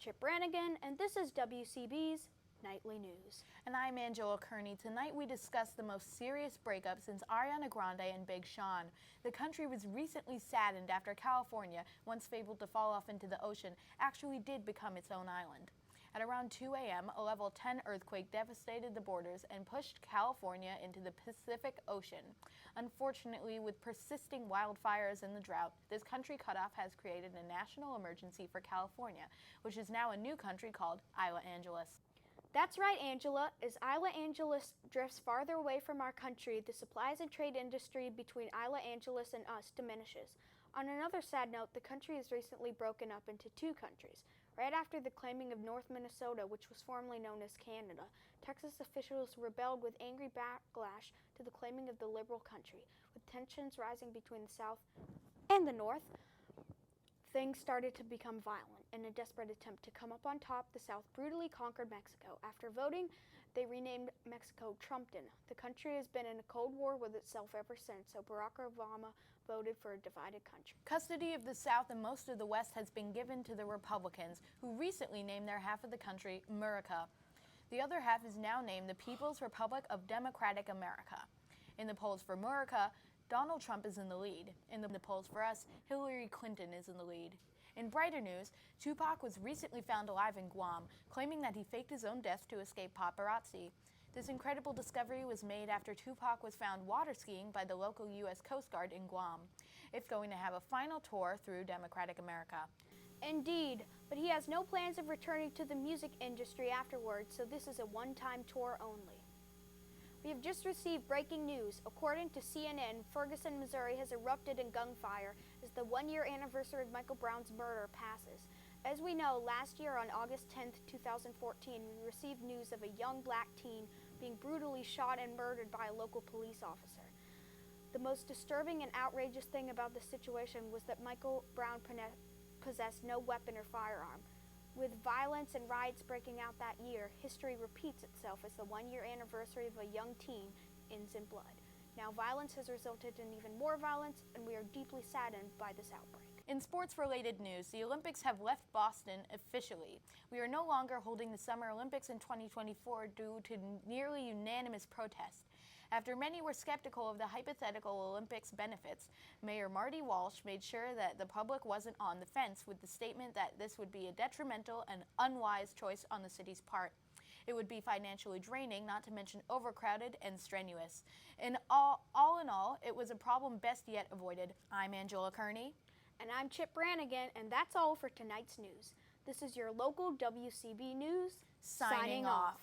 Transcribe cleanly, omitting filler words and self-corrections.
Chip Brannigan, and this is WCB's Nightly News. And I'm Angela Kearney. Tonight we discuss the most serious breakup since Ariana Grande and Big Sean. The country was recently saddened after California, once fabled to fall off into the ocean, actually did become its own island. At around 2 a.m., a level 10 earthquake devastated the borders and pushed California into the Pacific Ocean. Unfortunately, with persisting wildfires and the drought, this country cutoff has created a national emergency for California, which is now a new country called Isla Angeles. That's right, Angela. As Isla Angeles drifts farther away from our country, the supplies and trade industry between Isla Angeles and us diminishes. On another sad note, the country has recently broken up into two countries. Right after the claiming of North Minnesota, which was formerly known as Canada, Texas officials rebelled with angry backlash to the claiming of the liberal country. With tensions rising between the South and the North, things started to become violent. In a desperate attempt to come up on top, the South brutally conquered Mexico. After voting, they renamed Mexico Trumpton. The country has been in a cold war with itself ever since, so Barack Obama voted for a divided country. Custody of the South and most of the West has been given to the Republicans, who recently named their half of the country America. The other half is now named the People's Republic of Democratic America. In the polls for America, Donald Trump is in the lead. In the polls for us, Hillary Clinton is in the lead. In brighter news, Tupac was recently found alive in Guam, claiming that he faked his own death to escape paparazzi. This incredible discovery was made after Tupac was found water skiing by the local U.S. Coast Guard in Guam. It's going to have a final tour through Democratic America. Indeed, but he has no plans of returning to the music industry afterwards, so this is a one-time tour only. We have just received breaking news. According to CNN, Ferguson, Missouri has erupted in gunfire as the one-year anniversary of Michael Brown's murder passes. As we know, last year on August 10, 2014, we received news of a young black teen being brutally shot and murdered by a local police officer. The most disturbing and outrageous thing about the situation was that Michael Brown possessed no weapon or firearm. With violence and riots breaking out that year, history repeats itself as the one-year anniversary of a young teen ends in blood. Now violence has resulted in even more violence, and we are deeply saddened by this outbreak. In sports-related news, the Olympics have left Boston officially. We are no longer holding the Summer Olympics in 2024 due to nearly unanimous protest. After many were skeptical of the hypothetical Olympics benefits, Mayor Marty Walsh made sure that the public wasn't on the fence with the statement that this would be a detrimental and unwise choice on the city's part. It would be financially draining, not to mention overcrowded and strenuous. All in all, it was a problem best yet avoided. I'm Angela Kearney. And I'm Chip Brannigan, and that's all for tonight's news. This is your local WCB News, Signing off.